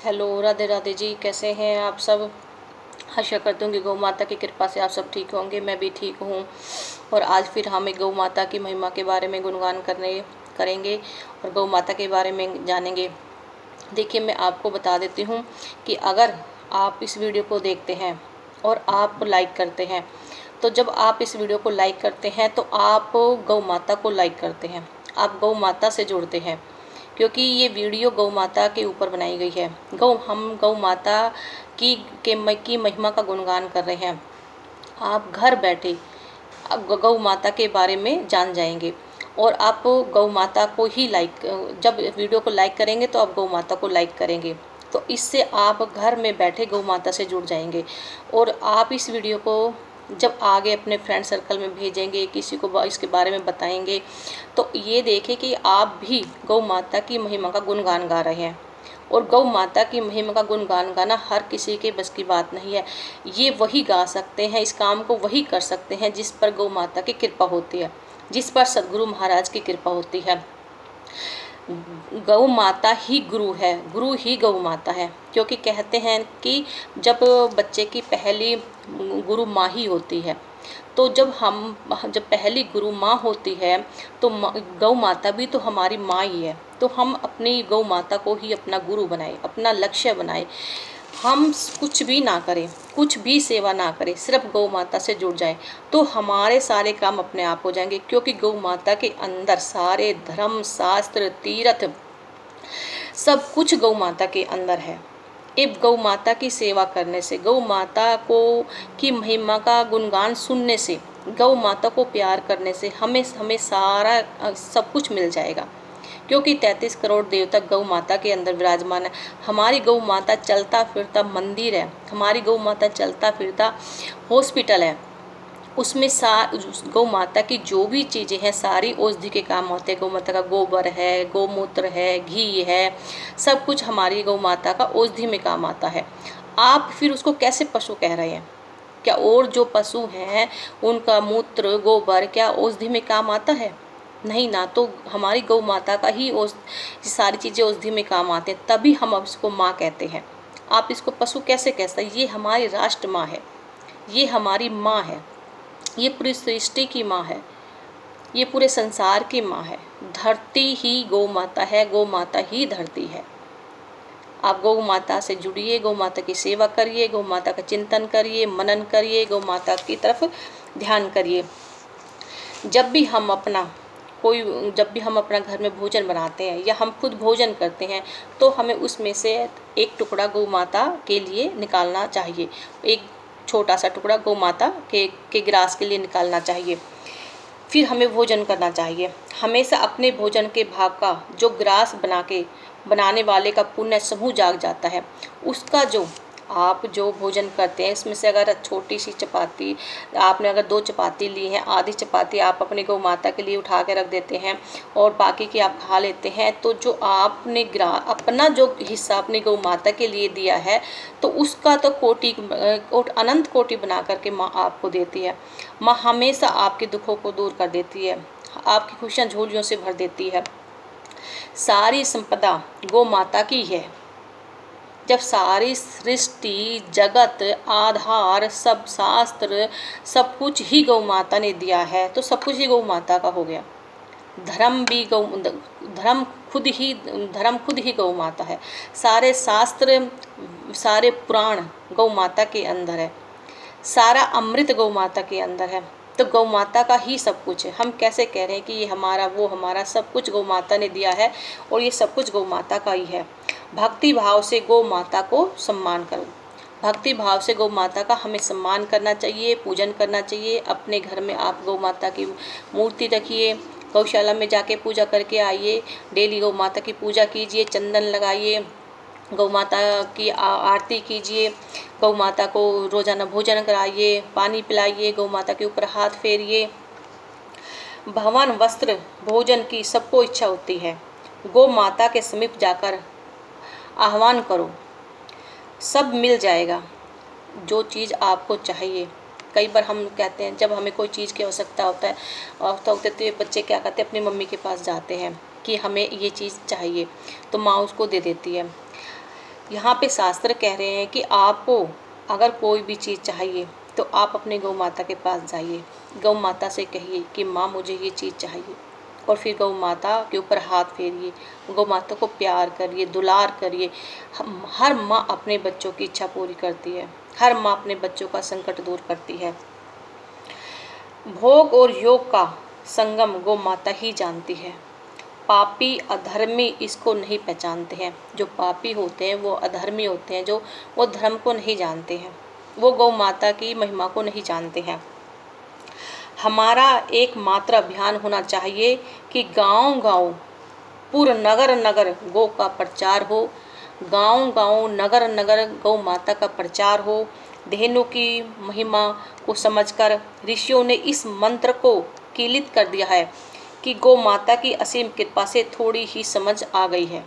Hello, Radhe Radhe ji. कैसे हैं आप सब? आशा करती हूँ कि गौ माता की कृपा से आप सब ठीक होंगे। मैं भी ठीक हूँ। और आज फिर हम एक गौ माता की महिमा के बारे में गुणगान करने करेंगे और गौ माता के बारे में जानेंगे। देखिए, मैं आपको बता देती हूँ कि अगर आप इस वीडियो को देखते हैं और आप लाइक करते हैं, तो जब आप इस वीडियो को लाइक करते हैं तो आप गौ माता को लाइक करते हैं, आप गौ माता से जुड़ते हैं, क्योंकि ये वीडियो गौ माता के ऊपर बनाई गई है। हम गौ माता की महिमा का गुणगान कर रहे हैं। आप घर बैठे अब गौ माता के बारे में जान जाएंगे और आप गौ माता को ही जब वीडियो को लाइक करेंगे तो आप गौ माता को लाइक करेंगे, तो इससे आप घर में बैठे गौ माता से जुड़ जाएंगे। और आप इस वीडियो को जब आगे अपने फ्रेंड सर्कल में भेजेंगे, किसी को इसके बारे में बताएंगे, तो ये देखें कि आप भी गौ माता की महिमा का गुणगान गा रहे हैं। और गौ माता की महिमा का गुणगान गाना हर किसी के बस की बात नहीं है। ये वही गा सकते हैं, इस काम को वही कर सकते हैं जिस पर गौ माता की कृपा होती है, जिस पर सदगुरु महाराज की कृपा होती है। गौ माता ही गुरु है, गुरु ही गौ माता है। क्योंकि कहते हैं कि जब बच्चे की पहली गुरु माँ ही होती है, तो जब पहली गुरु माँ होती है तो गौ माता भी तो हमारी माँ ही है। तो हम अपनी गौ माता को ही अपना गुरु बनाए, अपना लक्ष्य बनाए। हम कुछ भी ना करें, कुछ भी सेवा ना करें, सिर्फ गौ माता से जुड़ जाए तो हमारे सारे काम अपने आप हो जाएंगे। क्योंकि गौ माता के अंदर सारे धर्म शास्त्र तीर्थ सब कुछ गौ माता के अंदर है। एक गौ माता की सेवा करने से, गौ माता को की महिमा का गुणगान सुनने से, गौ माता को प्यार करने से हमें हमें सारा सब कुछ मिल जाएगा। क्योंकि 33 करोड़ देवता गौ माता के अंदर विराजमान है। हमारी गौ माता चलता फिरता मंदिर है, हमारी गौ माता चलता फिरता हॉस्पिटल है। उसमें गौ माता की जो भी चीज़ें हैं सारी औषधि के काम होते हैं। गौ माता का गोबर है, गौमूत्र है, घी है, सब कुछ हमारी गौ माता का औषधि में काम आता है। आप फिर उसको कैसे पशु कह रहे हैं? क्या और जो पशु हैं उनका मूत्र गोबर क्या औषधि में काम आता है? नहीं ना। तो हमारी गौ माता का ही सारी चीज़ें औषधि में काम आते हैं, तभी हम अब इसको माँ कहते हैं। आप इसको पशु कैसे कह सकते हैं? ये हमारी राष्ट्र माँ है, ये हमारी माँ है, ये पूरी सृष्टि की माँ है, ये पूरे संसार की माँ है। धरती ही गौ माता है, गौ माता ही धरती है। आप गौ माता से जुड़िए, गौ माता की सेवा करिए, गौ माता का चिंतन करिए, मनन करिए, गौ माता की तरफ ध्यान करिए। जब भी हम अपना घर में भोजन बनाते हैं या हम खुद भोजन करते हैं, तो हमें उसमें से एक टुकड़ा गौ माता के लिए निकालना चाहिए। एक छोटा सा टुकड़ा गौ माता के ग्रास के लिए निकालना चाहिए। फिर हमें भोजन करना चाहिए। हमेशा अपने भोजन के भाग का जो ग्रास बनाने वाले का पुण्य समूह जाग जाता है। उसका आप जो भोजन करते हैं, इसमें से अगर छोटी सी चपाती आपने अगर 2 चपाती ली है, आधी चपाती आप अपनी गौ माता के लिए उठा के रख देते हैं और बाकी की आप खा लेते हैं, तो जो आपने अपना जो हिस्सा अपनी गौ माता के लिए दिया है, तो उसका तो अनंत कोटि बना करके माँ आपको देती है। माँ हमेशा आपके दुखों को दूर कर देती है, आपकी खुशियाँ झोलियों से भर देती है। सारी संपदा गौ माता की है। जब सारी सृष्टि जगत आधार सब शास्त्र सब कुछ ही गौ माता ने दिया है, तो सब कुछ ही गौ माता का हो गया। धर्म खुद ही गौ माता है। सारे शास्त्र सारे पुराण गौ माता के अंदर है, सारा अमृत गौ माता के अंदर है। तो गौ माता का ही सब कुछ है। हम कैसे कह रहे हैं कि ये हमारा वो हमारा? सब कुछ गौ माता ने दिया है और ये सब कुछ गौ माता का ही है। भक्ति भाव से गौ माता को सम्मान करो। भक्ति भाव से गौ माता का हमें सम्मान करना चाहिए, पूजन करना चाहिए। अपने घर में आप गौ माता की मूर्ति रखिए, गौशाला में जाके पूजा करके आइए, डेली गौ माता की पूजा कीजिए, चंदन लगाइए, गौ माता की आरती कीजिए, गौ माता को रोज़ाना भोजन कराइए, पानी पिलाइए, गौ माता के ऊपर हाथ फेरिए। भवन वस्त्र भोजन की सबको इच्छा होती है। गौ माता के समीप जाकर आह्वान करो, सब मिल जाएगा जो चीज़ आपको चाहिए। कई बार हम कहते हैं, जब हमें कोई चीज़ की आवश्यकता होता है तो बच्चे क्या करते हैं, अपनी मम्मी के पास जाते हैं कि हमें ये चीज़ चाहिए, तो माँ उसको दे देती है। यहाँ पे शास्त्र कह रहे हैं कि आपको अगर कोई भी चीज़ चाहिए तो आप अपने गौ माता के पास जाइए, गौ माता से कहिए कि माँ मुझे ये चीज़ चाहिए, और फिर गौ माता के ऊपर हाथ फेरिए, गौ माता को प्यार करिए, दुलार करिए। हर माँ अपने बच्चों की इच्छा पूरी करती है, हर माँ अपने बच्चों का संकट दूर करती है। भोग और योग का संगम गौ माता ही जानती है। पापी अधर्मी इसको नहीं पहचानते हैं। जो पापी होते हैं वो अधर्मी होते हैं, जो वो धर्म को नहीं जानते हैं, वो गौ माता की महिमा को नहीं जानते हैं। हमारा एकमात्र अभियान होना चाहिए कि गांव-गांव, पूर्ण नगर-नगर गौ का प्रचार हो, गांव-गांव, नगर-नगर गौ माता का प्रचार हो। धेनु की महिमा को समझकर ऋषियों ने इस मंत्र को कीलित कर दिया है कि गौ माता की असीम कृपा से थोड़ी ही समझ आ गई है।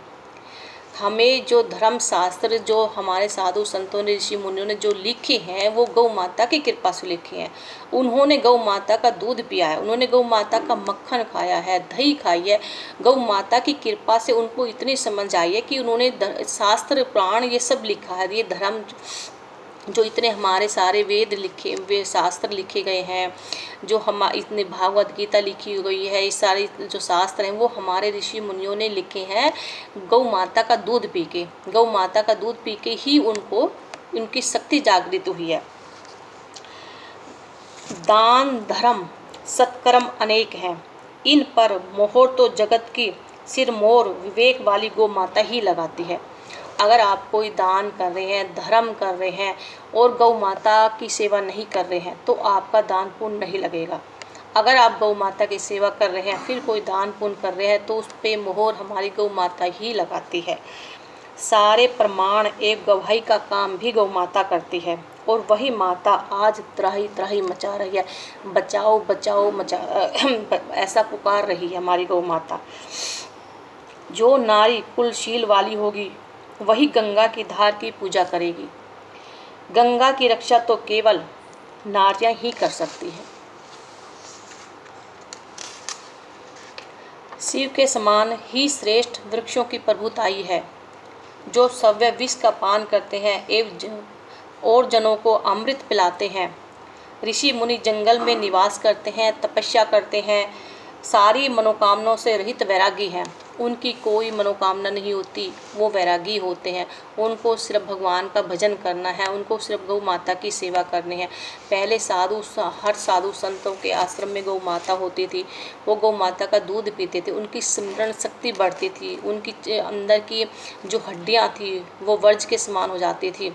हमें जो धर्म शास्त्र, जो हमारे साधु संतों ने, ऋषि मुनियों ने जो लिखे हैं, वो गौ माता की कृपा से लिखे हैं। उन्होंने गौ माता का दूध पिया है, उन्होंने गौ माता का मक्खन खाया है, दही खाई है। गौ माता की कृपा से उनको इतनी समझ आई है कि उन्होंने शास्त्र पुराण ये सब लिखा है। ये धर्म जो इतने हमारे सारे वेद लिखे, वे शास्त्र लिखे गए हैं, जो हम इतने भागवत गीता लिखी गई है, ये सारे जो शास्त्र हैं वो हमारे ऋषि मुनियों ने लिखे हैं गौ माता का दूध पी के। गौ माता का दूध पी के ही उनको, उनकी शक्ति जागृत हुई है। दान धर्म सत्कर्म अनेक हैं, इन पर मोहर तो जगत की सिरमौर विवेक वाली गौ माता ही लगाती है। अगर आप कोई दान कर रहे हैं, धर्म कर रहे हैं और गौ माता की सेवा नहीं कर रहे हैं तो आपका दान पुण्य नहीं लगेगा। अगर आप गौ माता की सेवा कर रहे हैं, फिर कोई दान पुण्य कर रहे हैं, तो उस पे मोहर हमारी गौ माता ही लगाती है। सारे प्रमाण एवं गवाही का काम भी गौ माता करती है, और वही माता आज त्राही त्राही मचा रही है। बचाओ बचाओ मचा ऐसा पुकार रही है हमारी गौ माता। जो नारी कुलशील वाली होगी वही गंगा की धार की पूजा करेगी। गंगा की रक्षा तो केवल नारियां ही कर सकती हैं। शिव के समान ही श्रेष्ठ वृक्षों की प्रभुताई है, जो सव्य विष का पान करते हैं एवं और जनों को अमृत पिलाते हैं। ऋषि मुनि जंगल में निवास करते हैं, तपस्या करते हैं, सारी मनोकामनाओं से रहित वैरागी हैं। उनकी कोई मनोकामना नहीं होती, वो वैरागी होते हैं। उनको सिर्फ भगवान का भजन करना है, उनको सिर्फ गौ माता की सेवा करनी है। पहले हर साधु संतों के आश्रम में गौ माता होती थी, वो गौ माता का दूध पीते थे, उनकी स्मरण शक्ति बढ़ती थी, उनकी अंदर की जो हड्डियाँ थी वो वज्र के समान हो जाती थी,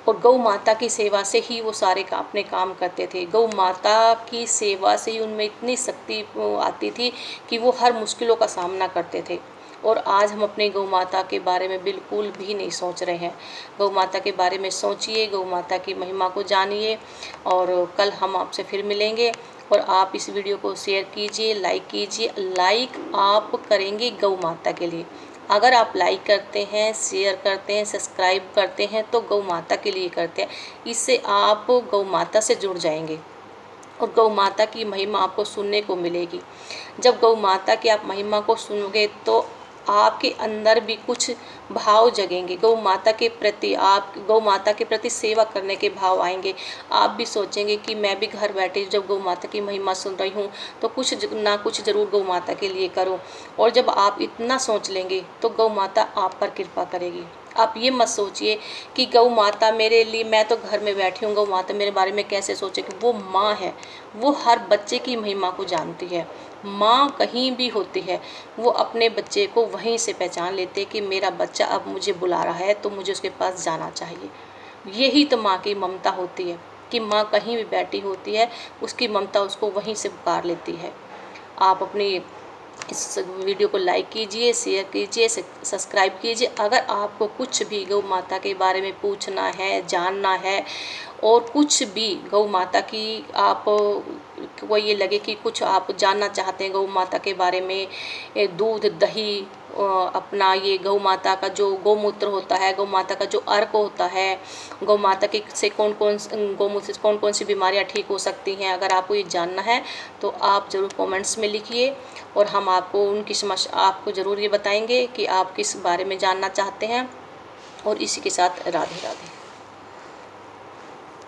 और गौ माता की सेवा से ही वो सारे अपने काम करते थे। गौ माता की सेवा से ही उनमें इतनी शक्ति आती थी कि वो हर मुश्किलों का सामना करते थे। और आज हम अपने गौ माता के बारे में बिल्कुल भी नहीं सोच रहे हैं। गौ माता के बारे में सोचिए, गौ माता की महिमा को जानिए, और कल हम आपसे फिर मिलेंगे। और आप इस वीडियो को शेयर कीजिए, लाइक कीजिए। लाइक आप करेंगे गौ माता के लिए। अगर आप लाइक करते हैं, शेयर करते हैं, सब्सक्राइब करते हैं तो गौ माता के लिए करते हैं। इससे आप गौ माता से जुड़ जाएंगे और गौ माता की महिमा आपको सुनने को मिलेगी। जब गौ माता की आप महिमा को सुनोगे तो आपके अंदर भी कुछ भाव जगेंगे गौ माता के प्रति। आप गौ माता के प्रति सेवा करने के भाव आएंगे। आप भी सोचेंगे कि मैं भी घर बैठे जब गौ माता की महिमा सुन रही हूँ तो कुछ ना कुछ ज़रूर गौ माता के लिए करूँ। और जब आप इतना सोच लेंगे तो गौ माता आप पर कृपा करेगी। आप ये मत सोचिए कि गौ माता मेरे लिए, मैं तो घर में बैठी हूँ, गौ माता मेरे बारे में कैसे सोचेगी। वो माँ है, वो हर बच्चे की महिमा को जानती है। माँ कहीं भी होती है, वो अपने बच्चे को वहीं से पहचान लेते कि मेरा बच्चा अब मुझे बुला रहा है तो मुझे उसके पास जाना चाहिए। यही तो माँ की ममता होती है कि माँ कहीं भी बैठी होती है, उसकी ममता उसको वहीं से पुकार लेती है। आप अपनी इस वीडियो को लाइक कीजिए, शेयर कीजिए, सब्सक्राइब कीजिए। अगर आपको कुछ भी गौ माता के बारे में पूछना है, जानना है, और कुछ भी गौ माता की आप को ये लगे कि कुछ आप जानना चाहते हैं गौ माता के बारे में, दूध दही, अपना ये गौ माता का जो गौमूत्र होता है, गौ माता का जो अर्क होता है, गौ माता के से गौमूत्र से कौन कौन सी बीमारियां ठीक हो सकती हैं, अगर आपको ये जानना है तो आप ज़रूर कमेंट्स में लिखिए और हम आपको उनकी समस्या आपको ज़रूर ये बताएंगे कि आप किस बारे में जानना चाहते हैं। और इसी के साथ राधे राधे।